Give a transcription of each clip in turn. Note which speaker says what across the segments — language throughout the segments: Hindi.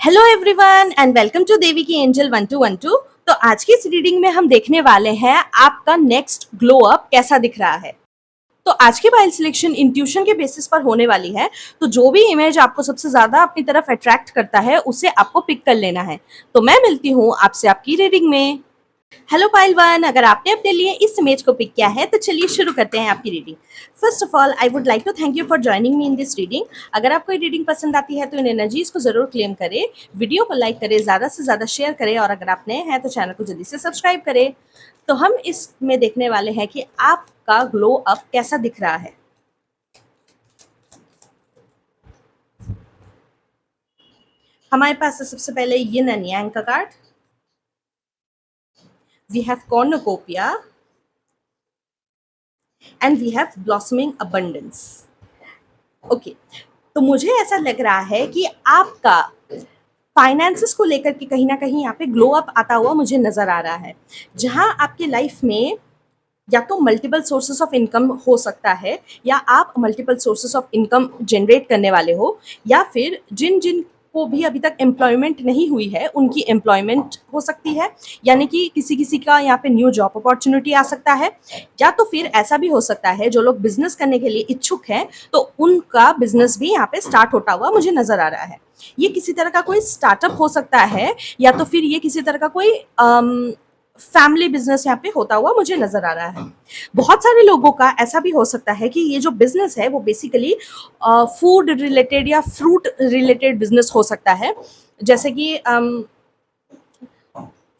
Speaker 1: Hello everyone and welcome to Devi की एंजल 1212। तो आज की इस रीडिंग में हम देखने वाले हैं आपका नेक्स्ट ग्लो अप कैसा दिख रहा है। तो आज की बाइल सिलेक्शन इंट्यूशन के बेसिस पर होने वाली है। तो जो भी इमेज आपको सबसे ज्यादा अपनी तरफ अट्रैक्ट करता है उसे आपको पिक कर लेना है। तो मैं मिलती हूँ आपसे आपकी रीडिंग में। हेलो पाइल वन, अगर आपने अपने लिए इस इमेज को पिक किया है तो चलिए शुरू करते हैं आपकी reading. First of all I would like to thank you for joining me in this reading. अगर आपको ये रीडिंग पसंद आती है तो इन एनर्जीज को जरूर क्लेम करें, वीडियो को लाइक करें, ज़्यादा से ज़्यादा शेयर करें और अगर आप नए हैं तो चैनल को जल्दी से सब्सक्राइब करें। तो हम इसमें देखने वाले हैं कि आपका ग्लो अप कैसा दिख रहा है। हमारे पास है सबसे पहले यिन एंड यांग का card. We have cornucopia and we have blossoming abundance. Okay, तो मुझे ऐसा लग रहा है कि आपका फाइनेंसेस को लेकर के कहीं ना कहीं यहाँ पे ग्लो अप आता हुआ मुझे नजर आ रहा है, जहां आपके लाइफ में या तो मल्टीपल सोर्सेस ऑफ इनकम हो सकता है या आप multiple sources of income generate करने वाले हो, या फिर जिन जिन को भी अभी तक एम्प्लॉयमेंट नहीं हुई है उनकी एम्प्लॉयमेंट हो सकती है, यानी कि किसी किसी का यहाँ पे न्यू जॉब अपॉर्चुनिटी आ सकता है। या तो फिर ऐसा भी हो सकता है जो लोग बिजनेस करने के लिए इच्छुक हैं तो उनका बिजनेस भी यहाँ पे स्टार्ट होता हुआ मुझे नजर आ रहा है। ये किसी तरह का कोई स्टार्टअप हो सकता है या तो फिर ये किसी तरह का कोई फैमिली बिजनेस यहाँ पे होता हुआ मुझे नजर आ रहा है। बहुत सारे लोगों का ऐसा भी हो सकता है कि ये जो बिजनेस है वो बेसिकली फूड रिलेटेड या फ्रूट रिलेटेड बिजनेस हो सकता है, जैसे कि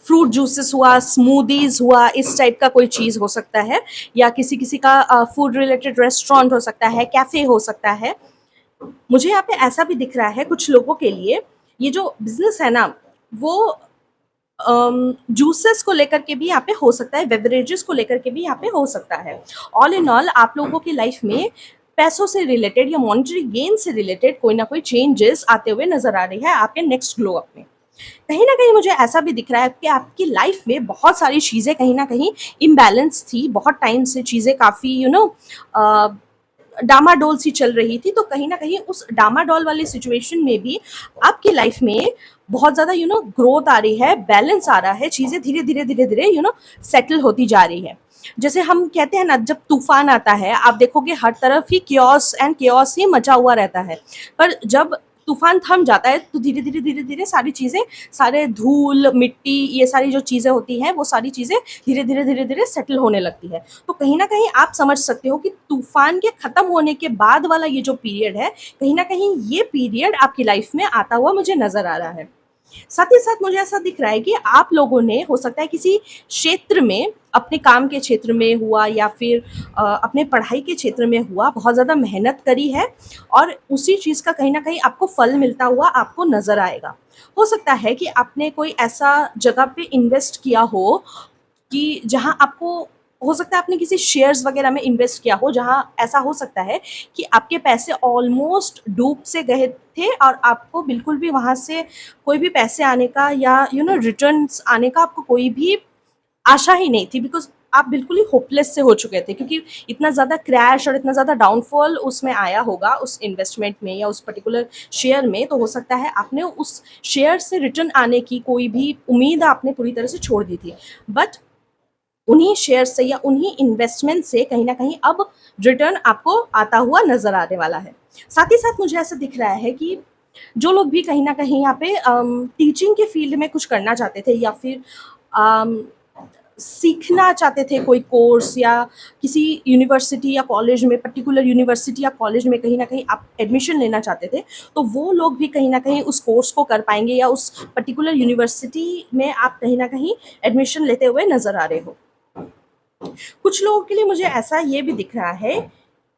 Speaker 1: फ्रूट जूसेस हुआ, स्मूदीज हुआ, इस टाइप का कोई चीज़ हो सकता है, या किसी किसी का फूड रिलेटेड रेस्टोरेंट हो सकता है, कैफ़े हो सकता है। मुझे यहाँ पे ऐसा भी दिख रहा है कुछ लोगों के लिए ये जो बिजनेस है ना वो जूसेस को लेकर के भी यहाँ पे हो सकता है, बेवरेजेस को लेकर के भी यहाँ पे हो सकता है। ऑल इन ऑल आप लोगों की लाइफ में पैसों से रिलेटेड या मॉनेटरी गेन से रिलेटेड कोई ना कोई चेंजेस आते हुए नजर आ रही है आपके नेक्स्ट ग्लो अप में। कहीं ना कहीं मुझे ऐसा भी दिख रहा है कि आपकी लाइफ में बहुत सारी चीज़ें कहीं ना कहीं इम्बैलेंस थी, बहुत टाइम से चीज़ें काफ़ी डामाडोल सी चल रही थी। तो कहीं ना कहीं उस डामाडोल वाली सिचुएशन में भी आपकी लाइफ में बहुत ज़्यादा ग्रोथ आ रही है, बैलेंस आ रहा है, चीज़ें धीरे धीरे धीरे धीरे सेटल होती जा रही है। जैसे हम कहते हैं ना, जब तूफान आता है आप देखोगे हर तरफ ही क्योस एंड क्योस ही मचा हुआ रहता है, पर जब तूफान थम जाता है तो धीरे धीरे धीरे धीरे सारी चीज़ें, सारे धूल मिट्टी, ये सारी जो चीज़ें होती हैं वो सारी चीज़ें धीरे धीरे धीरे धीरे सेटल होने लगती है। तो कहीं ना कहीं आप समझ सकते हो कि तूफान के खत्म होने के बाद वाला ये जो पीरियड है, कहीं ना कहीं ये पीरियड आपकी लाइफ में आता हुआ मुझे नजर आ रहा है। साथ ही साथ मुझे ऐसा दिख रहा है कि आप लोगों ने हो सकता है किसी क्षेत्र में, अपने काम के क्षेत्र में हुआ या फिर अपने पढ़ाई के क्षेत्र में हुआ, बहुत ज़्यादा मेहनत करी है और उसी चीज़ का कहीं ना कहीं आपको फल मिलता हुआ आपको नज़र आएगा। हो सकता है कि आपने कोई ऐसा जगह पे इन्वेस्ट किया हो कि जहां आपको, हो सकता है आपने किसी शेयर्स वगैरह में इन्वेस्ट किया हो, जहां ऐसा हो सकता है कि आपके पैसे ऑलमोस्ट डूब से गए थे और आपको बिल्कुल भी वहां से कोई भी पैसे आने का या रिटर्न्स आने का आपको कोई भी आशा ही नहीं थी, बिकॉज आप बिल्कुल ही होपलेस से हो चुके थे, क्योंकि इतना ज़्यादा क्रैश और इतना ज़्यादा डाउनफॉल उसमें आया होगा उस इन्वेस्टमेंट में या उस पर्टिकुलर शेयर में। तो हो सकता है आपने उस शेयर से रिटर्न आने की कोई भी उम्मीद आपने पूरी तरह से छोड़ दी थी, बट उन्हीं शेयर से या उन्हीं इन्वेस्टमेंट से कहीं ना कहीं अब रिटर्न आपको आता हुआ नजर आने वाला है। साथ ही साथ मुझे ऐसा दिख रहा है कि जो लोग भी कहीं ना कहीं यहाँ पे टीचिंग के फील्ड में कुछ करना चाहते थे या फिर सीखना चाहते थे कोई कोर्स, या किसी यूनिवर्सिटी या कॉलेज में, पर्टिकुलर यूनिवर्सिटी या कॉलेज में कहीं ना कहीं आप एडमिशन लेना चाहते थे, तो वो लोग भी कहीं ना कहीं उस कोर्स को कर पाएंगे या उस पर्टिकुलर यूनिवर्सिटी में आप कहीं ना कहीं एडमिशन लेते हुए नजर आ रहे हो। कुछ लोगों के लिए मुझे ऐसा ये भी दिख रहा है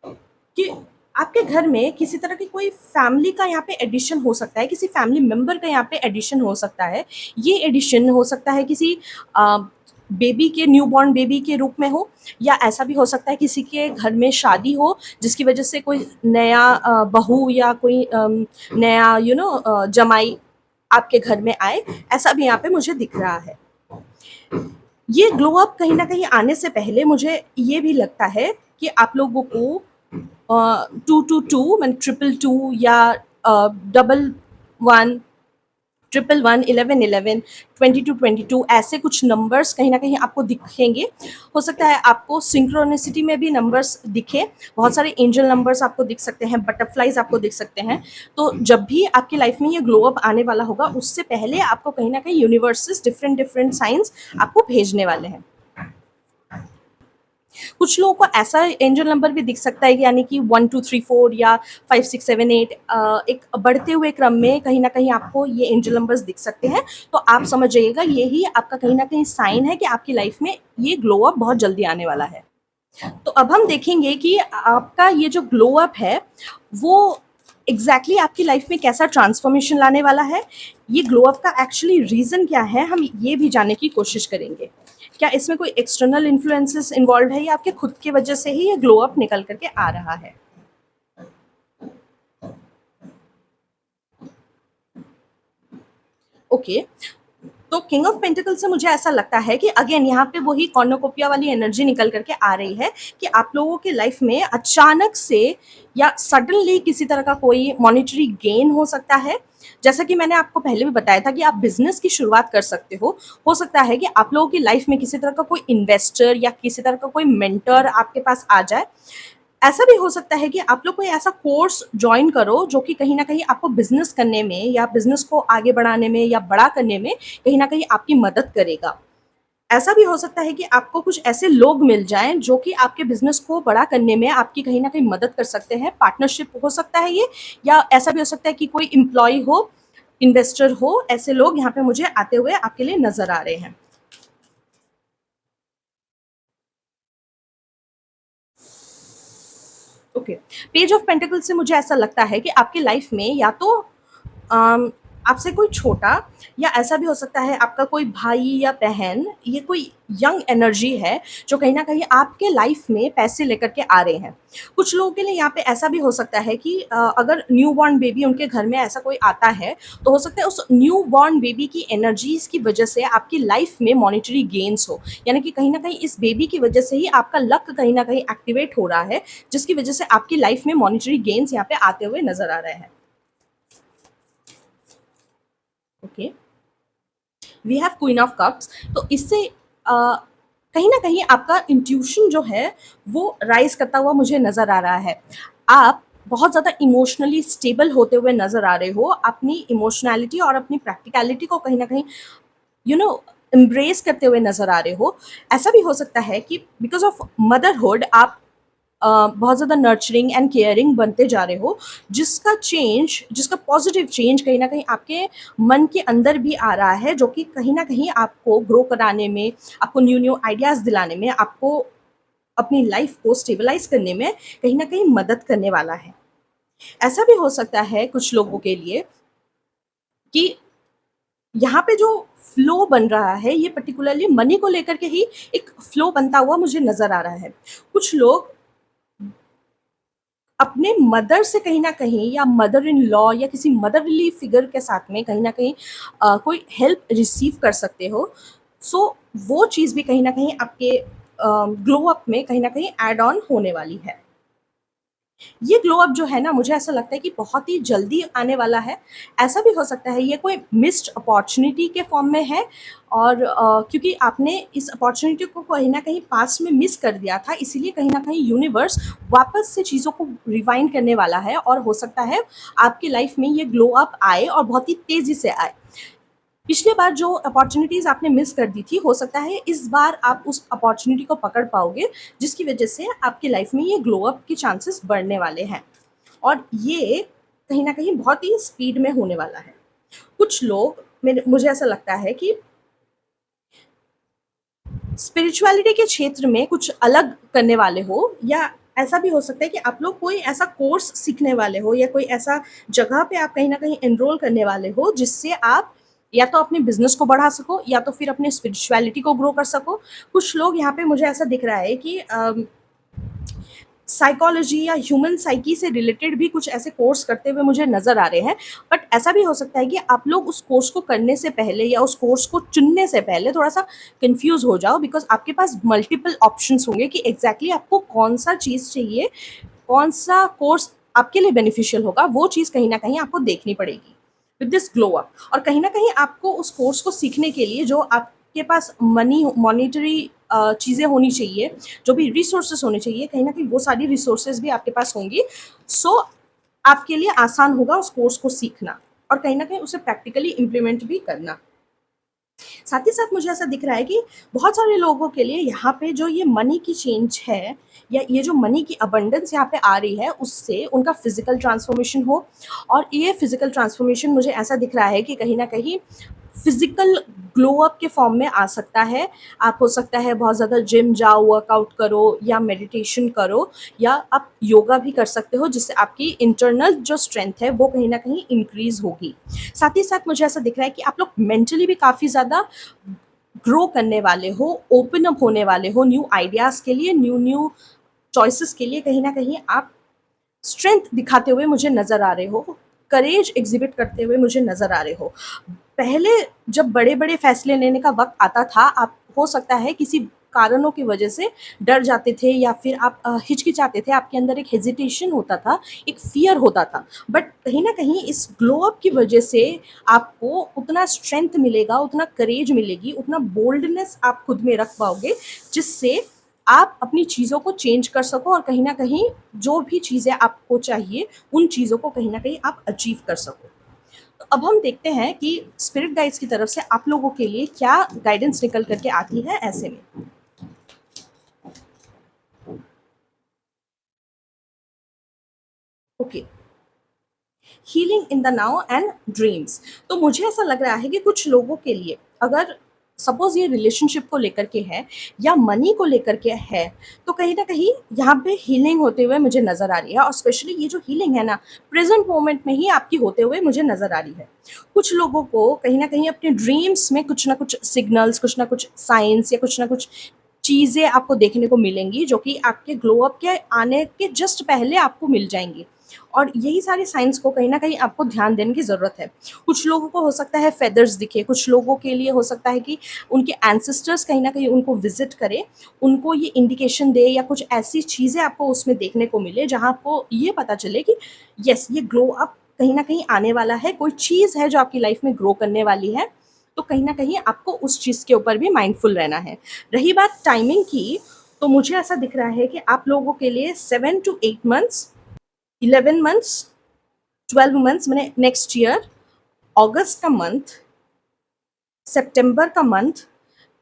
Speaker 1: कि आपके घर में किसी तरह की कोई फैमिली का यहाँ पे एडिशन हो सकता है, किसी फैमिली मेंबर का यहाँ पे एडिशन हो सकता है। ये एडिशन हो सकता है किसी बेबी के, न्यूबॉर्न बेबी के रूप में हो, या ऐसा भी हो सकता है किसी के घर में शादी हो जिसकी वजह से कोई नया बहू या कोई नया जमाई आपके घर में आए, ऐसा भी यहाँ पे मुझे दिख रहा है। ये ग्लो अप कहीं ना कहीं आने से पहले मुझे ये भी लगता है कि आप लोगों को 222 मतलब 222 या 111 11 11 11 22 ऐसे कुछ नंबर्स कहीं ना कहीं आपको दिखेंगे। हो सकता है आपको सिंक्रोनिसिटी में भी नंबर्स दिखे, बहुत सारे एंजल नंबर्स आपको दिख सकते हैं, बटरफ्लाइज आपको दिख सकते हैं। तो जब भी आपकी लाइफ में ये ग्लो अप आने वाला होगा, उससे पहले आपको कहीं ना कहीं यूनिवर्सेस डिफरेंट डिफरेंट साइंस आपको भेजने वाले हैं। कुछ लोगों को ऐसा एंजल नंबर भी दिख सकता है, यानी कि 1 2 3 4 या 5 6 7 8, एक बढ़ते हुए क्रम में कहीं ना कहीं आपको ये एंजल नंबर्स दिख सकते हैं। तो आप समझ जाइएगा यही आपका कहीं ना कहीं साइन है कि आपकी लाइफ में ये ग्लो अप बहुत जल्दी आने वाला है। तो अब हम देखेंगे कि आपका ये जो ग्लो अप है वो एग्जैक्टली आपकी लाइफ में कैसा ट्रांसफॉर्मेशन लाने वाला है। ये ग्लो अप का एक्चुअली रीज़न क्या है, हम ये भी जानने की कोशिश करेंगे। क्या इसमें कोई एक्सटर्नल इन्फ्लुएंसेस इन्वॉल्व है या आपके खुद की वजह से ही ये ग्लो अप निकल करके आ रहा है। ओके, तो किंग ऑफ पेंटिकल से मुझे ऐसा लगता है कि अगेन यहाँ पे वही कॉर्नोकोपिया वाली एनर्जी निकल करके आ रही है कि आप लोगों के लाइफ में अचानक से या सडनली किसी तरह का कोई मॉनेटरी गेन हो सकता है। जैसा कि मैंने आपको पहले भी बताया था कि आप बिजनेस की शुरुआत कर सकते हो सकता है कि आप लोगों की लाइफ में किसी तरह का कोई इन्वेस्टर या किसी तरह का कोई मेंटर आपके पास आ जाए। ऐसा भी हो सकता है कि आप लोग कोई ऐसा कोर्स जॉइन करो जो कि कहीं न कहीं आपको बिज़नेस करने में या बिज़नेस को आगे बढ़ाने में या बड़ा करने में कहीं न कहीं आपकी मदद करेगा। ऐसा भी हो सकता है कि आपको कुछ ऐसे लोग मिल जाएँ जो कि आपके बिज़नेस को बड़ा करने में आपकी कहीं न कहीं मदद कर सकते हैं। पार्टनरशिप हो सकता है ये, या ऐसा भी हो सकता है कि कोई एम्प्लॉयी हो, इन्वेस्टर हो, ऐसे लोग यहाँ पे मुझे आते हुए आपके लिए नज़र आ रहे हैं। ओके, पेज ऑफ पेंटिकल से मुझे ऐसा लगता है कि आपकी लाइफ में या तो अम, आपसे कोई छोटा, या ऐसा भी हो सकता है आपका कोई भाई या बहन, ये कोई यंग एनर्जी है जो कहीं न कहीं आपके लाइफ में पैसे लेकर के आ रहे हैं। कुछ लोगों के लिए यहाँ पे ऐसा भी हो सकता है कि अगर न्यू बॉर्न बेबी उनके घर में ऐसा कोई आता है, तो हो सकता है उस न्यू बॉर्न बेबी की एनर्जीज़ की वजह से आपकी लाइफ में मॉनेटरी गेन्स हो। यानी कि कहीं न कहीं इस बेबी की वजह से ही आपका लक कहीं न कहीं एक्टिवेट हो रहा है, जिसकी वजह से आपकी लाइफ में मॉनेटरी गेन्स यहाँ पे आते हुए नज़र आ रहे हैं। Okay, we have queen of cups. तो इससे कहीं ना कहीं आपका इंट्यूशन जो है वो राइज करता हुआ मुझे नज़र आ रहा है। आप बहुत ज़्यादा इमोशनली स्टेबल होते हुए नज़र आ रहे हो, अपनी इमोशनैलिटी और अपनी प्रैक्टिकलिटी को कहीं ना कहीं यू नो एम्ब्रेस करते हुए नज़र आ रहे हो। ऐसा भी हो सकता है कि बिकॉज ऑफ मदरहुड आप बहुत ज़्यादा नर्चरिंग एंड केयरिंग बनते जा रहे हो, जिसका पॉजिटिव चेंज कहीं ना कहीं आपके मन के अंदर भी आ रहा है, जो कि कहीं ना कहीं आपको ग्रो कराने में, आपको न्यू न्यू आइडियाज़ दिलाने में, आपको अपनी लाइफ को स्टेबलाइज करने में कहीं ना कहीं मदद करने वाला है। ऐसा भी हो सकता है कुछ लोगों के लिए कि यहाँ पे जो फ्लो बन रहा है ये पर्टिकुलरली मनी को लेकर के ही एक फ्लो बनता हुआ मुझे नज़र आ रहा है। कुछ लोग अपने मदर से कहीं न कहीं, या मदर इन लॉ या किसी मदरली फिगर के साथ में कहीं न कहीं कोई हेल्प रिसीव कर सकते हो। सो वो चीज़ भी कहीं न कहीं आपके ग्लो अप में कहीं न कहीं ऐड ऑन होने वाली है। ये ग्लो अप जो है ना, मुझे ऐसा लगता है कि बहुत ही जल्दी आने वाला है। ऐसा भी हो सकता है ये कोई मिस्ड अपॉर्च्युनिटी के फॉर्म में है, और क्योंकि आपने इस अपॉर्च्युनिटी को कहीं न कहीं पास्ट में मिस कर दिया था, इसीलिए कहीं न कहीं यूनिवर्स वापस से चीज़ों को रिवाइंड करने वाला है, और हो सकता है आपकी लाइफ में ये ग्लो अप आए और बहुत ही तेज़ी से आए। पिछली बार जो अपॉर्च्युनिटीज़ आपने मिस कर दी थी, हो सकता है इस बार आप उस अपॉर्च्युनिटी को पकड़ पाओगे, जिसकी वजह से आपकी लाइफ में ये ग्लो अप के चांसेस बढ़ने वाले हैं, और ये कहीं न कहीं बहुत ही स्पीड में होने वाला है। कुछ लोग, मेरे मुझे ऐसा लगता है कि स्पिरिचुअलिटी के क्षेत्र में कुछ अलग करने वाले हो, या ऐसा भी हो सकता है कि आप लोग कोई ऐसा कोर्स सीखने वाले हो, या कोई ऐसा जगह पे आप कहीं न कहीं एनरोल करने वाले हो, जिससे आप या तो अपने बिज़नेस को बढ़ा सको, या तो फिर अपने स्पिरिचुअलिटी को ग्रो कर सको। कुछ लोग यहाँ पे मुझे ऐसा दिख रहा है कि साइकोलॉजी या ह्यूमन साइकी से रिलेटेड भी कुछ ऐसे कोर्स करते हुए मुझे नज़र आ रहे हैं। बट ऐसा भी हो सकता है कि आप लोग उस कोर्स को करने से पहले या उस कोर्स को चुनने से पहले थोड़ा-सा कन्फ्यूज़ हो जाओ, बिकॉज़ आपके पास मल्टीपल ऑप्शंस होंगे कि एग्ज़ैक्टली आपको कौन-सा चीज़ चाहिए, कौन-सा कोर्स आपके लिए बेनिफिशियल होगा, वो चीज़ कहीं न कहीं आपको देखनी पड़ेगी। With this glow up. और कहीं ना कहीं आपको उस कोर्स को सीखने के लिए जो आपके पास मनी मॉनिटरी चीज़ें होनी चाहिए, जो भी रिसोर्सेज होने चाहिए, कहीं ना कहीं वो सारी रिसोर्सेज भी आपके पास होंगी। सो आपके लिए आसान होगा उस कोर्स को सीखना और कहीं ना कहीं उसे प्रैक्टिकली इम्प्लीमेंट भी करना। साथ ही साथ मुझे ऐसा दिख रहा है कि बहुत सारे लोगों के लिए यहाँ पे जो ये मनी की चेंज है या ये जो मनी की अबंडेंस यहाँ पे आ रही है, उससे उनका फिजिकल ट्रांसफॉर्मेशन हो। और ये फिजिकल ट्रांसफॉर्मेशन मुझे ऐसा दिख रहा है कि कहीं ना कहीं फिजिकल ग्लो अप के फॉर्म में आ सकता है। आप हो सकता है बहुत ज़्यादा जिम जाओ, वर्कआउट करो या मेडिटेशन करो, या आप योगा भी कर सकते हो, जिससे आपकी इंटरनल जो स्ट्रेंथ है वो कहीं ना कहीं इंक्रीज होगी। साथ ही साथ मुझे ऐसा दिख रहा है कि आप लोग मेंटली भी काफ़ी ज़्यादा ग्रो करने वाले हो, ओपन अप होने वाले हो न्यू आइडियाज़ के लिए, न्यू न्यू चॉइसेस के लिए। कहीं ना कहीं आप स्ट्रेंथ दिखाते हुए मुझे नज़र आ रहे हो, करेज एग्जिबिट करते हुए मुझे नज़र आ रहे हो। पहले जब बड़े बड़े फैसले लेने का वक्त आता था, आप हो सकता है किसी कारणों की वजह से डर जाते थे या फिर आप हिचकिचाते थे, आपके अंदर एक हेजिटेशन होता था, एक फियर होता था। बट कहीं ना कहीं इस ग्लो अप की वजह से आपको उतना स्ट्रेंथ मिलेगा, उतना करेज मिलेगी, उतना बोल्डनेस आप खुद में रख पाओगे, जिससे आप अपनी चीज़ों को चेंज कर सको और कहीं ना कहीं जो भी चीज़ें आपको चाहिए उन चीज़ों को कहीं ना कहीं आप अचीव कर सको। तो अब हम देखते हैं कि स्पिरिट गाइड्स की तरफ से आप लोगों के लिए क्या गाइडेंस निकल करके आती है ऐसे में। Okay, healing in the now and dreams. तो मुझे ऐसा लग रहा है कि कुछ लोगों के लिए, अगर सपोज ये रिलेशनशिप को लेकर के है या मनी को लेकर के है, तो कहीं ना कहीं यहाँ पे हीलिंग होते हुए मुझे नज़र आ रही है। और स्पेशली ये जो हीलिंग है ना, प्रेजेंट मोमेंट में ही आपकी होते हुए मुझे नज़र आ रही है। कुछ लोगों को कहीं ना अपने ड्रीम्स में कुछ ना कुछ सिग्नल्स, कुछ ना कुछ साइंस या कुछ ना कुछ चीज़ें आपको देखने को मिलेंगी, जो कि आपके ग्लो अप के आने के जस्ट पहले आपको मिल जाएंगी। और यही सारी साइंस को कहीं ना कहीं आपको ध्यान देने की ज़रूरत है। कुछ लोगों को हो सकता है फेदर्स दिखे, कुछ लोगों के लिए हो सकता है कि उनके एंसेस्टर्स कहीं ना कहीं उनको विजिट करे, उनको ये इंडिकेशन दे, या कुछ ऐसी चीज़ें आपको उसमें देखने को मिले जहाँ आपको ये पता चले कि यस, ये ग्लो अप कहीं ना कहीं आने वाला है, कोई चीज़ है जो आपकी लाइफ में ग्रो करने वाली है। तो कहीं ना कहीं आपको उस चीज़ के ऊपर भी माइंडफुल रहना है। रही बात टाइमिंग की, तो मुझे ऐसा दिख रहा है कि आप लोगों के लिए 7 to 8 months, 11 months, 12 months मैंने नेक्स्ट ईयर, अगस्त का मंथ, सितंबर का मंथ,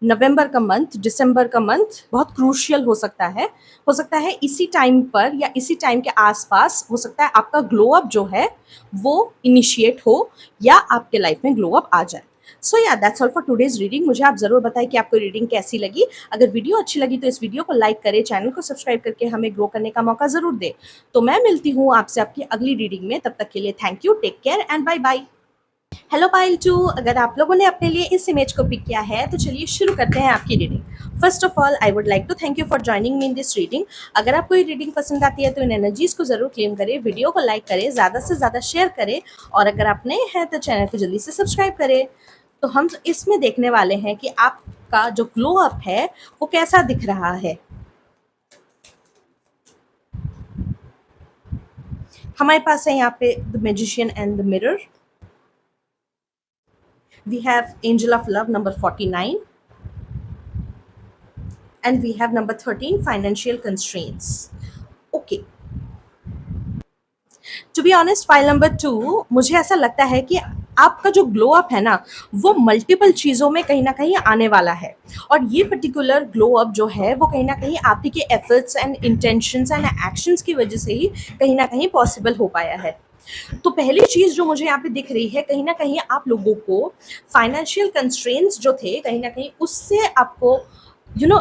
Speaker 1: नवंबर का मंथ, दिसंबर का मंथ बहुत क्रूशियल हो सकता है। हो सकता है इसी टाइम पर या इसी टाइम के आसपास हो सकता है आपका ग्लो अप जो है वो इनिशिएट हो या आपके लाइफ में ग्लो अप आ जाए। सो या that's all for today's reading. मुझे आप ज़रूर बताएं कि आपको रीडिंग कैसी लगी। अगर वीडियो अच्छी लगी तो इस वीडियो को लाइक करें, चैनल को सब्सक्राइब करके हमें ग्रो करने का मौका ज़रूर दें। तो मैं मिलती हूँ आपसे आपकी अगली रीडिंग में, तब तक के लिए thank you, take care and bye bye. Hello pile 2, अगर आप लोगों ने अपने लिए इस इमेज को पिक किया है तो चलिए शुरू करते हैं आपकी reading. First of all I would like to thank you for joining me in this reading. अगर आपको ये रीडिंग पसंद आती है तो इन एनर्जीज को जरूर क्लेम करें, वीडियो को लाइक करें, ज़्यादा से ज़्यादा शेयर करें, और अगर आप नए हैं तो चैनल को जल्दी से सब्सक्राइब करें। तो हम इसमें देखने वाले हैं कि आपका जो ग्लो अप है वो कैसा दिख रहा है। हमारे पास है यहाँ पे the magician and the mirror. We have Angel of Love number 49, and we have number 13, Financial Constraints. Okay, to be honest, file number 2 मुझे ऐसा लगता है कि आपका जो ग्लो अप है ना, वो मल्टीपल चीज़ों में कहीं ना कहीं आने वाला है। और ये पर्टिकुलर ग्लो अप जो है वो कहीं ना कहीं आप ही के efforts and intentions and actions की वजह से ही कहीं ना कहीं पॉसिबल हो पाया है। तो पहली चीज़ जो मुझे यहाँ पे दिख रही है, कहीं ना कहीं आप लोगों को फाइनेंशियल कंस्ट्रेंट्स जो थे, कहीं ना कहीं उससे आपको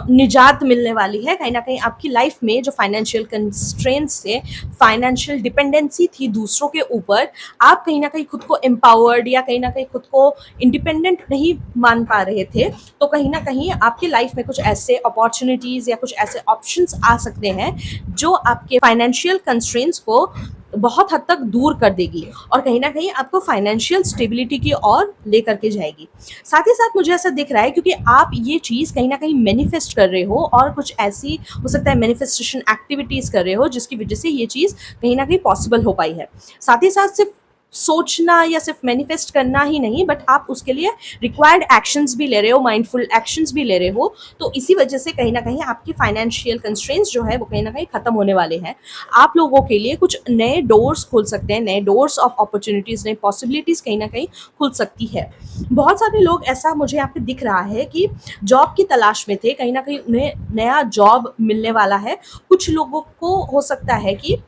Speaker 1: निजात मिलने वाली है। कहीं ना कहीं आपकी लाइफ में जो फाइनेंशियल कंस्ट्रेंट्स से फाइनेंशियल डिपेंडेंसी थी दूसरों के ऊपर, आप कहीं ना कहीं खुद को एम्पावर्ड या कहीं ना कहीं खुद को इंडिपेंडेंट नहीं मान पा रहे थे। तो कहीं ना कहीं आपकी लाइफ में कुछ ऐसे अपॉर्चुनिटीज़ या कुछ ऐसे ऑप्शंस आ सकते हैं जो आपके फाइनेंशियल कंस्ट्रेंट्स को बहुत हद तक दूर कर देगी और कहीं ना कहीं आपको फाइनेंशियल स्टेबिलिटी की ओर लेकर के जाएगी। साथ ही साथ मुझे ऐसा दिख रहा है क्योंकि आप ये चीज़ कहीं ना कहीं मैनिफेस्ट कर रहे हो और कुछ ऐसी हो सकता है मैनिफेस्टेशन एक्टिविटीज़ कर रहे हो जिसकी वजह से ये चीज़ कहीं ना कहीं पॉसिबल हो पाई है। साथ ही साथ सिर्फ सोचना या सिर्फ मैनिफेस्ट करना ही नहीं, बट आप उसके लिए रिक्वायर्ड एक्शंस भी ले रहे हो, माइंडफुल एक्शंस भी ले रहे हो। तो इसी वजह से कहीं ना कहीं आपकी फाइनेंशियल कंस्ट्रेंट्स जो है वो कहीं ना कहीं खत्म होने वाले हैं। आप लोगों के लिए कुछ नए डोर्स खुल सकते हैं, नए डोर्स ऑफ अपॉर्चुनिटीज, नई पॉसिबिलिटीज कहीं ना कहीं खुल सकती है। बहुत सारे लोग ऐसा मुझे यहाँ पे दिख रहा है कि जॉब की तलाश में थे, कहीं ना कहीं उन्हें नया जॉब मिलने वाला है। कुछ लोगों को हो सकता है कि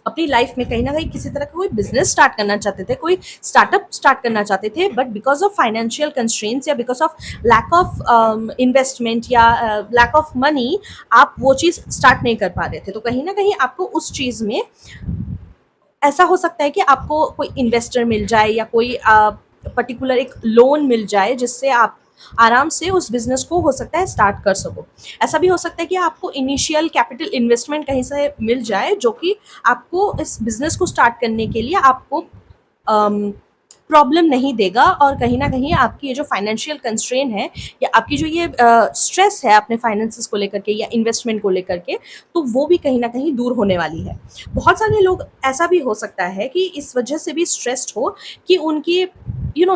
Speaker 1: अपनी लाइफ में कहीं ना कहीं किसी तरह का कोई बिजनेस स्टार्ट करना चाहते थे, कोई स्टार्टअप स्टार्ट करना चाहते थे, but because of financial constraints या because of lack of investment या लैक ऑफ मनी आप वो चीज़ स्टार्ट नहीं कर पा रहे थे। तो कहीं ना कहीं आपको उस चीज़ में ऐसा हो सकता है कि आपको कोई इन्वेस्टर मिल जाए या कोई पर्टिकुलर एक लोन मिल जाए जिससे आप आराम से उस बिजनेस को हो सकता है स्टार्ट कर सको। ऐसा भी हो सकता है कि आपको इनिशियल कैपिटल इन्वेस्टमेंट कहीं से मिल जाए जो कि आपको इस बिजनेस को स्टार्ट करने के लिए आपको प्रॉब्लम नहीं देगा, और कहीं ना कहीं आपकी ये जो फाइनेंशियल कंस्ट्रेन है या आपकी जो ये स्ट्रेस है अपने फाइनेंसेस को लेकर के या इन्वेस्टमेंट को लेकर के, तो वो भी कहीं ना कहीं दूर होने वाली है। बहुत सारे लोग ऐसा भी हो सकता है कि इस वजह से भी स्ट्रेस्ड हो कि उनकी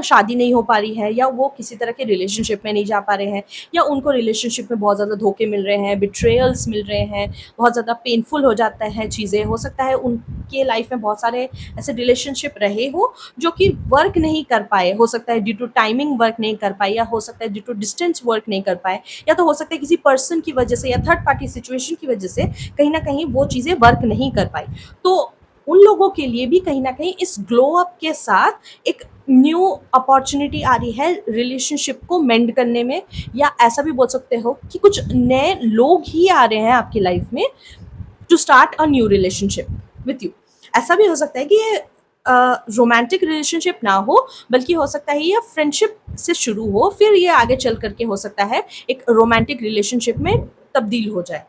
Speaker 1: शादी नहीं हो पा रही है, या वो किसी तरह के रिलेशनशिप में नहीं जा पा रहे हैं, या उनको रिलेशनशिप में बहुत ज़्यादा धोखे मिल रहे हैं, बिट्रेयल्स मिल रहे हैं, बहुत ज़्यादा पेनफुल हो जाता है चीज़ें। हो सकता है उनके लाइफ में बहुत सारे ऐसे रिलेशनशिप रहे हो जो कि वर्क नहीं कर पाए, हो सकता है ड्यू टू टाइमिंग वर्क नहीं कर पाए, या हो सकता है ड्यू टू डिस्टेंस वर्क नहीं कर पाए, या तो हो सकता है किसी पर्सन की वजह से या थर्ड पार्टी सिचुएशन की वजह से कहीं ना कहीं वो चीज़ें वर्क नहीं कर पाई। तो उन लोगों के लिए भी कहीं ना कहीं इस ग्लो अप के साथ एक न्यू अपॉर्चुनिटी आ रही है रिलेशनशिप को मेंड करने में, या ऐसा भी बोल सकते हो कि कुछ नए लोग ही आ रहे हैं आपकी लाइफ में to start a new relationship with you. ऐसा भी हो सकता है कि ये रोमांटिक रिलेशनशिप ना हो, बल्कि हो सकता है ये फ्रेंडशिप से शुरू हो, फिर ये आगे चल करके हो सकता है एक रोमांटिक रिलेशनशिप में तब्दील हो जाए।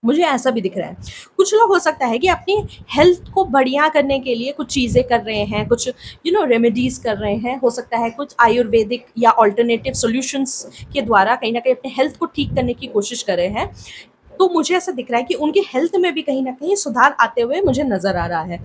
Speaker 1: मुझे ऐसा भी दिख रहा है। कुछ लोग हो सकता है कि अपनी हेल्थ को बढ़िया करने के लिए कुछ चीज़ें कर रहे हैं, कुछ रेमेडीज़ कर रहे हैं। हो सकता है कुछ आयुर्वेदिक या अल्टरनेटिव सॉल्यूशंस के द्वारा कहीं न कहीं अपने हेल्थ को ठीक करने की कोशिश कर रहे हैं। तो मुझे ऐसा दिख रहा है कि उनकी हेल्थ में भी कहीं न कहीं सुधार आते हुए मुझे नज़र आ रहा है।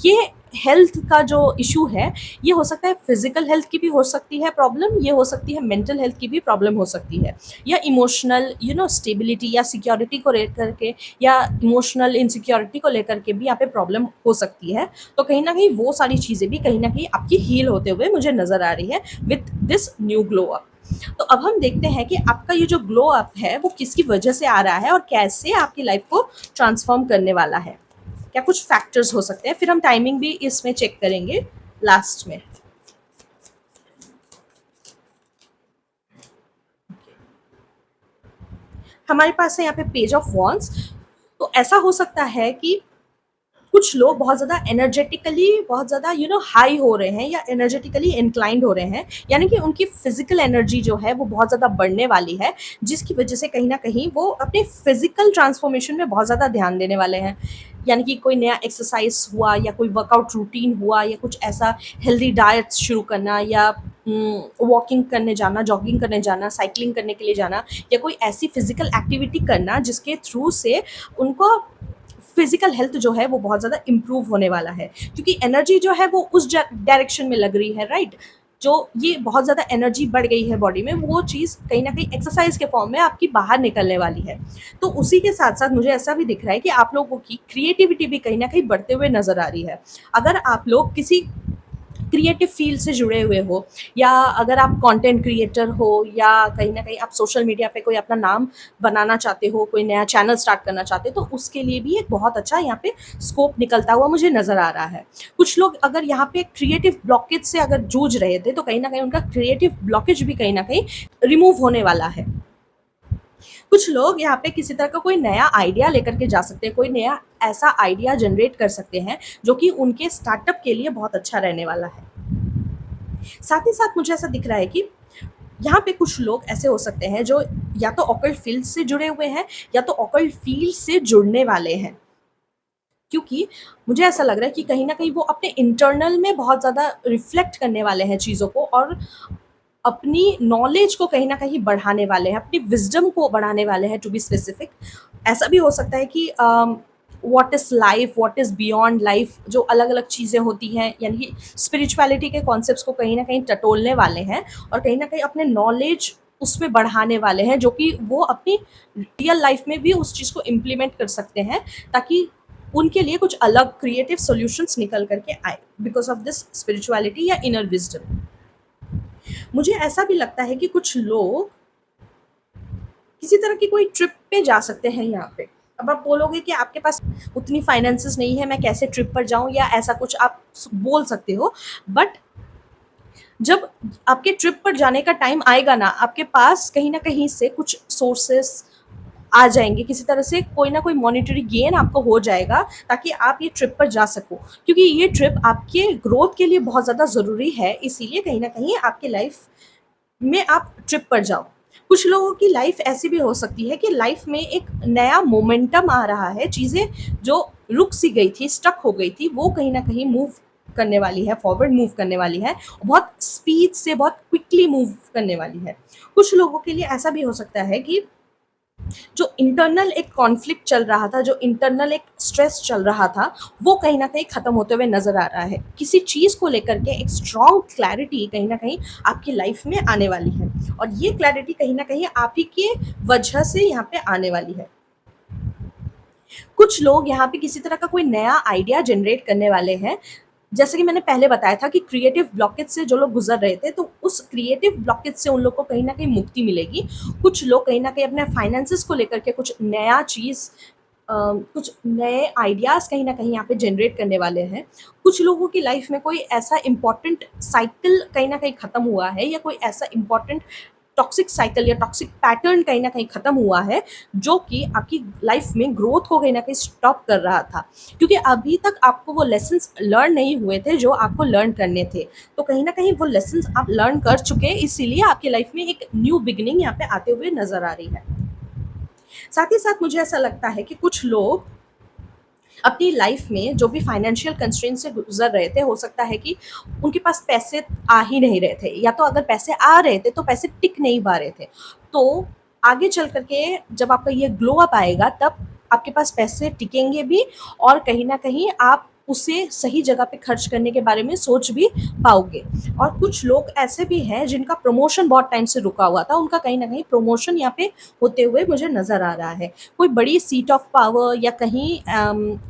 Speaker 1: ये हेल्थ का जो इश्यू है, ये हो सकता है फिज़िकल हेल्थ की भी हो सकती है प्रॉब्लम, ये हो सकती है मेंटल हेल्थ की भी प्रॉब्लम हो सकती है, या इमोशनल स्टेबिलिटी या सिक्योरिटी को लेकर के, या इमोशनल इनसिक्योरिटी को लेकर के भी यहाँ पे प्रॉब्लम हो सकती है। तो कहीं न कहीं वो सारी चीज़ें भी कहीं न कहीं आपकी हील होते हुए मुझे नज़र आ रही है with this new glow up. तो अब हम देखते हैं कि आपका ये जो ग्लो अप है वो किसकी वजह से आ रहा है और कैसे आपकी लाइफ को ट्रांसफॉर्म करने वाला है। क्या कुछ फैक्टर्स हो सकते हैं, फिर हम टाइमिंग भी इसमें चेक करेंगे लास्ट में। हमारे पास है यहाँ पे पेज ऑफ वॉन्ड्स। तो ऐसा हो सकता है कि कुछ लोग बहुत ज़्यादा एनर्जेटिकली बहुत ज़्यादा हाई हो रहे हैं, या एनर्जेटिकली इंक्लाइंड हो रहे हैं, यानी कि उनकी फिजिकल एनर्जी जो है वो बहुत ज़्यादा बढ़ने वाली है, जिसकी वजह से कहीं ना कहीं वो अपने फिजिकल ट्रांसफॉर्मेशन में बहुत ज़्यादा ध्यान देने वाले हैं। यानी कि कोई नया एक्सरसाइज हुआ, या कोई वर्कआउट रूटीन हुआ, या कुछ ऐसा हेल्दी डाइट शुरू करना, या वॉकिंग करने जाना, जॉगिंग करने जाना, साइकिलिंग करने के लिए जाना, या कोई ऐसी फिजिकल एक्टिविटी करना जिसके थ्रू से उनको फिजिकल हेल्थ जो है वो बहुत ज़्यादा इम्प्रूव होने वाला है, क्योंकि एनर्जी जो है वो उस डायरेक्शन में लग रही है, राइट। जो ये बहुत ज़्यादा एनर्जी बढ़ गई है बॉडी में, वो चीज़ कहीं ना कहीं एक्सरसाइज के फॉर्म में आपकी बाहर निकलने वाली है। तो उसी के साथ साथ मुझे ऐसा भी दिख रहा है कि आप लोगों की क्रिएटिविटी भी कहीं ना कहीं बढ़ते हुए नज़र आ रही है। अगर आप लोग किसी क्रिएटिव फील्ड से जुड़े हुए हो, या अगर आप कंटेंट क्रिएटर हो, या कहीं ना कहीं आप सोशल मीडिया पे कोई अपना नाम बनाना चाहते हो, कोई नया चैनल स्टार्ट करना चाहते हो, तो उसके लिए भी एक बहुत अच्छा यहाँ पे स्कोप निकलता हुआ मुझे नज़र आ रहा है। कुछ लोग अगर यहाँ पे क्रिएटिव ब्लॉकेज से अगर जूझ रहे थे, तो कहीं ना कहीं उनका क्रिएटिव ब्लॉकेज भी कहीं ना कहीं रिमूव होने वाला है। कुछ लोग यहाँ पे किसी तरह का कोई नया आइडिया लेकर के जा सकते हैं, कोई नया ऐसा आइडिया जनरेट कर सकते हैं जो कि उनके स्टार्टअप के लिए बहुत अच्छा रहने वाला है। साथ ही साथ मुझे ऐसा दिख रहा है कि यहाँ पे कुछ लोग ऐसे हो सकते हैं जो या तो ऑकल्ट फील्ड से जुड़े हुए हैं, या तो ऑकल्ट फील्ड से जुड़ने वाले हैं, क्योंकि मुझे ऐसा लग रहा है कि कहीं ना कहीं वो अपने इंटरनल में बहुत ज़्यादा रिफ्लेक्ट करने वाले हैं चीज़ों को, और अपनी नॉलेज को कहीं ना कहीं बढ़ाने वाले हैं, अपनी विजडम को बढ़ाने वाले हैं, टू बी स्पेसिफिक। ऐसा भी हो सकता है कि what is life, what is beyond life, जो अलग अलग चीज़ें होती हैं, यानी कि स्पिरिचुअलिटी के कॉन्सेप्ट्स को कहीं ना कहीं टटोलने वाले हैं और कहीं ना कहीं अपने नॉलेज उसमें बढ़ाने वाले हैं, जो कि वो अपनी रियल लाइफ में भी उस चीज़ को इम्प्लीमेंट कर सकते हैं, ताकि उनके लिए कुछ अलग क्रिएटिव सॉल्यूशंस निकल करके आए बिकॉज ऑफ दिस स्पिरिचुअलिटी या इनर विजडम। मुझे ऐसा भी लगता है कि कुछ लोग किसी तरह की कोई ट्रिप पे जा सकते हैं यहाँ पे। अब आप बोलोगे कि आपके पास उतनी फाइनेंसेस नहीं है, मैं कैसे ट्रिप पर जाऊँ, या ऐसा कुछ आप बोल सकते हो। बट जब आपके ट्रिप पर जाने का टाइम आएगा ना, आपके पास कहीं न कहीं से कुछ सोर्सेस आ जाएँगे, किसी तरह से कोई ना कोई मॉनेटरी गेन आपको हो जाएगा, ताकि आप ये ट्रिप पर जा सको। क्योंकि ये ट्रिप आपके ग्रोथ के लिए बहुत ज़्यादा ज़रूरी है, इसीलिए कहीं न कहीं आपकी लाइफ में आप ट्रिप पर जाओ। कुछ लोगों की लाइफ ऐसी भी हो सकती है कि लाइफ में एक नया मोमेंटम आ रहा है, चीज़ें जो रुक सी गई थी, स्टक हो गई थी, वो कहीं न कहीं मूव करने वाली है, फॉरवर्ड मूव करने वाली है, बहुत स्पीड से, बहुत क्विकली मूव करने वाली है। कुछ लोगों के लिए ऐसा भी हो सकता है कि जो इंटरनल एक कॉन्फ्लिक्ट चल रहा था, जो इंटरनल एक स्ट्रेस चल रहा था, वो कहीं न कहीं ख़त्म होते हुए नज़र आ रहा है। किसी चीज़ को लेकर के एक स्ट्रॉन्ग क्लैरिटी कहीं न कहीं आपकी लाइफ़ में आने वाली है, और ये क्लैरिटी कहीं न कहीं आप ही के वजह से यहाँ पे आने वाली है। कुछ लोग यहाँ पे किसी तरह का कोई नया आइडिया जनरेट करने वाले हैं। जैसे कि मैंने पहले बताया था कि क्रिएटिव ब्लॉकेज से जो लोग गुज़र रहे थे, तो उस क्रिएटिव ब्लॉकेज से उन लोग को कहीं न कहीं मुक्ति मिलेगी। कुछ लोग कहीं न कहीं अपने फाइनेंसेस को लेकर के कुछ नया चीज़, कुछ नए आइडियाज़ कहीं न कहीं यहाँ पे जनरेट करने वाले हैं। कुछ लोगों की लाइफ़ में कोई ऐसा इम्पोर्टेंट साइकिल कहीं न कहीं ख़त्म हुआ है, या कोई ऐसा इम्पोर्टेंट टॉक्सिक साइकिल या टॉक्सिक पैटर्न कहीं न कहीं ख़त्म हुआ है, जो कि आपकी लाइफ़ में ग्रोथ को कहीं न कहीं स्टॉप कर रहा था। क्योंकि अभी तक आपको वो लेसन्स लर्न नहीं हुए थे जो आपको लर्न करने थे। तो कहीं न कहीं वो लेसन्स आप लर्न कर चुके हैं, इसीलिए आपकी लाइफ़ में एक न्यू बिगिनिंग यहाँ पे आते हुए नज़र आ रही है। साथ ही साथ मुझे ऐसा लगता है कि कुछ लोग अपनी लाइफ में जो भी फाइनेंशियल कंस्ट्रेंट से गुजर रहे थे, हो सकता है कि उनके पास पैसे आ ही नहीं रहे थे, या तो अगर पैसे आ रहे थे तो पैसे टिक नहीं पा रहे थे। तो आगे चल करके जब आपका ये ग्लो अप आएगा, तब आपके पास पैसे टिकेंगे भी, और कहीं ना कहीं आप उसे सही जगह पे खर्च करने के बारे में सोच भी पाओगे। और कुछ लोग ऐसे भी हैं जिनका प्रमोशन बहुत टाइम से रुका हुआ था, उनका कहीं ना कहीं प्रमोशन यहाँ पे होते हुए मुझे नज़र आ रहा है। कोई बड़ी सीट ऑफ पावर या कहीं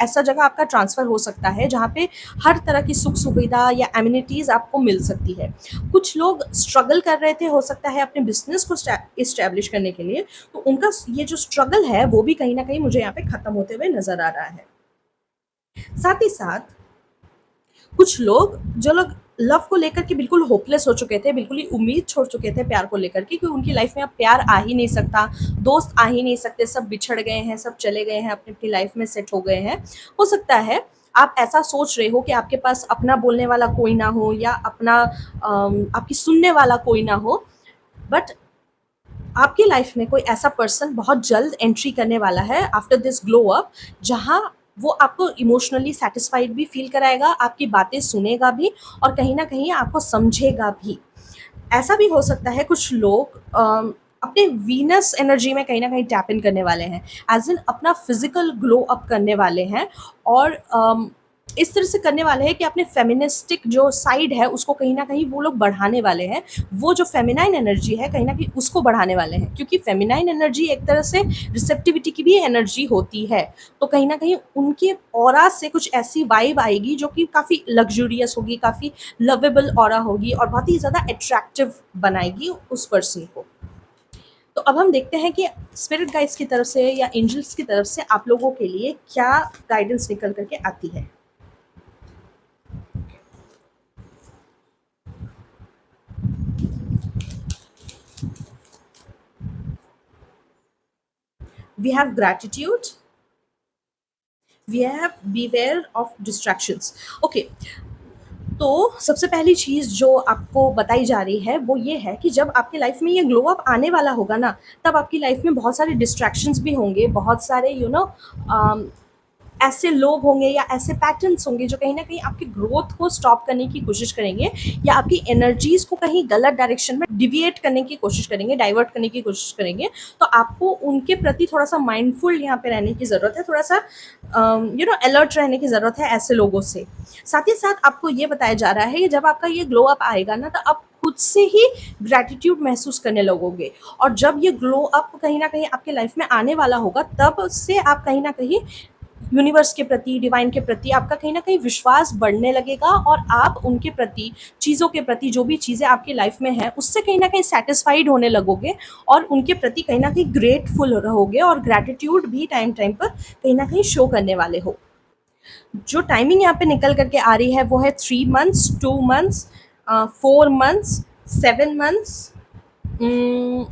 Speaker 1: ऐसा जगह आपका ट्रांसफ़र हो सकता है जहाँ पे हर तरह की सुख सुविधा या एमिनिटीज़ आपको मिल सकती है। कुछ लोग स्ट्रगल कर रहे थे, हो सकता है अपने बिजनेस को इस्टेब्लिश करने के लिए, तो उनका ये जो स्ट्रगल है वो भी कहीं ना कहीं मुझे यहाँ पे ख़त्म होते हुए नज़र आ रहा है। साथ ही साथ कुछ लोग, जो लोग लव को लेकर के बिल्कुल होपलेस हो चुके थे, बिल्कुल ही उम्मीद छोड़ चुके थे प्यार को लेकर के, क्योंकि उनकी लाइफ में अब प्यार आ ही नहीं सकता, दोस्त आ ही नहीं सकते, सब बिछड़ गए हैं, सब चले गए हैं, अपनी अपनी लाइफ में सेट हो गए हैं। हो सकता है आप ऐसा सोच रहे हो कि आपके पास अपना बोलने वाला कोई ना हो, या अपना आपकी सुनने वाला कोई ना हो, बट आपकी लाइफ में कोई ऐसा पर्सन बहुत जल्द एंट्री करने वाला है आफ्टर दिस ग्लो अप, जहाँ वो आपको इमोशनली सेटिस्फाइड भी फील कराएगा, आपकी बातें सुनेगा भी, और कहीं ना कहीं आपको समझेगा भी। ऐसा भी हो सकता है कुछ लोग अपने वीनस एनर्जी में कहीं ना कहीं टैप इन करने वाले हैं, एज इन अपना फिजिकल ग्लो अप करने वाले हैं, और इस तरह से करने वाले हैं कि अपने फेमिनिस्टिक जो साइड है उसको कहीं ना कहीं वो लोग बढ़ाने वाले हैं। वो जो फेमिनाइन एनर्जी है, कहीं ना कहीं उसको बढ़ाने वाले हैं, क्योंकि फेमिनाइन एनर्जी एक तरह से रिसेप्टिविटी की भी एनर्जी होती है। तो कहीं ना कहीं उनके ऑरा से कुछ ऐसी वाइब आएगी जो कि काफ़ी लग्जूरियस होगी, काफ़ी लवेबल ऑरा होगी, और बहुत ही ज़्यादा अट्रैक्टिव बनाएगी उस पर्सन को। तो अब हम देखते हैं कि स्पिरिट गाइड्स की तरफ से या एंजल्स की तरफ से आप लोगों के लिए क्या गाइडेंस निकल करके आती है। We have gratitude, we have beware of distractions. Okay, तो सबसे पहली चीज़ जो आपको बताई जा रही है वो ये है कि जब आपकी लाइफ में ये ग्लो अप आने वाला होगा ना, तब आपकी लाइफ में बहुत सारे डिस्ट्रैक्शंस भी होंगे, बहुत सारे ऐसे लोग होंगे या ऐसे पैटर्न्स होंगे जो कहीं न कहीं आपकी ग्रोथ को स्टॉप करने की कोशिश करेंगे या आपकी एनर्जीज़ को कहीं गलत डायरेक्शन में डिविएट करने की कोशिश करेंगे, डाइवर्ट करने की कोशिश करेंगे। तो आपको उनके प्रति थोड़ा-सा माइंडफुल यहाँ पे रहने की ज़रूरत है, थोड़ा-सा अलर्ट रहने की ज़रूरत है ऐसे लोगों से। साथ ही साथ आपको ये बताया जा रहा है कि जब आपका ये ग्लो अप आएगा ना, तो आप खुद से ही ग्रैटिट्यूड महसूस करने लगोगे, और जब ये ग्लो अप कहीं न कहीं आपके लाइफ में आने वाला होगा, तब से आप कहीं न कहीं यूनिवर्स के प्रति, डिवाइन के प्रति आपका कहीं न कहीं विश्वास बढ़ने लगेगा, और आप उनके प्रति, चीज़ों के प्रति, जो भी चीज़ें आपकी लाइफ में हैं, उससे कहीं न कहीं सैटिस्फाइड होने लगोगे और उनके प्रति कहीं न कहीं ग्रेटफुल रहोगे, और ग्रैटिट्यूड भी टाइम टाइम पर कहीं न कहीं शो करने वाले हो। जो टाइमिंग यहाँ पे निकल करके आ रही है वो है 3 months, 2 months, 4 months, 7 months,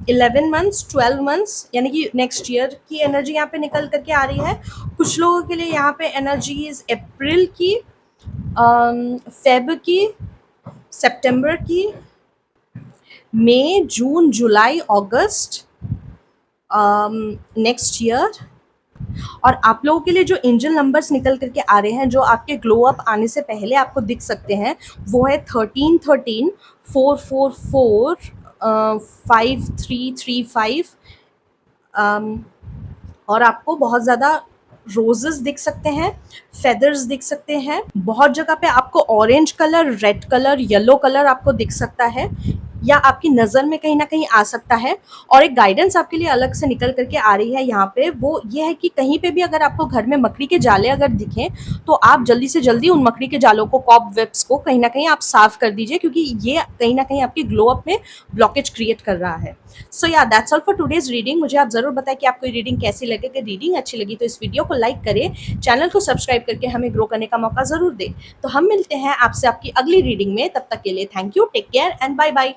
Speaker 1: 11 months, 12 months, यानी कि नेक्स्ट ईयर की एनर्जी यहाँ पे निकल करके आ रही है। कुछ लोगों के लिए यहाँ पे एनर्जीज अप्रैल की, फेब की, सितंबर की, मई, जून, जुलाई, अगस्त नेक्स्ट ईयर। और आप लोगों के लिए जो एंजल नंबर्स निकल करके आ रहे हैं, जो आपके ग्लो अप आने से पहले आपको दिख सकते हैं, वो है 1313, 444, 5335, और आपको बहुत ज़्यादा रोजेस दिख सकते हैं, फेदर्स दिख सकते हैं, बहुत जगह पे आपको orange colour, red colour, yellow colour आपको दिख सकता है या आपकी नज़र में कहीं ना कहीं आ सकता है। और एक गाइडेंस आपके लिए अलग से निकल करके आ रही है यहाँ पे, वो ये है कि कहीं पे भी अगर आपको घर में मकड़ी के जाले अगर दिखें, तो आप जल्दी से जल्दी उन मकड़ी के जालों को, कॉब वेब्स को कहीं ना कहीं आप साफ कर दीजिए, क्योंकि ये कहीं ना कहीं आपकी ग्लो अप में ब्लॉकेज क्रिएट कर रहा है। सो या that's all for today's reading. मुझे आप ज़रूर बताएं कि आपको ये रीडिंग कैसी लगे। अगर रीडिंग अच्छी लगी तो इस वीडियो को लाइक करें, चैनल को सब्सक्राइब करके हमें ग्रो करने का मौका ज़रूर दें। तो हम मिलते हैं आपसे आपकी अगली रीडिंग में, तब तक के लिए thank you, take care and bye bye.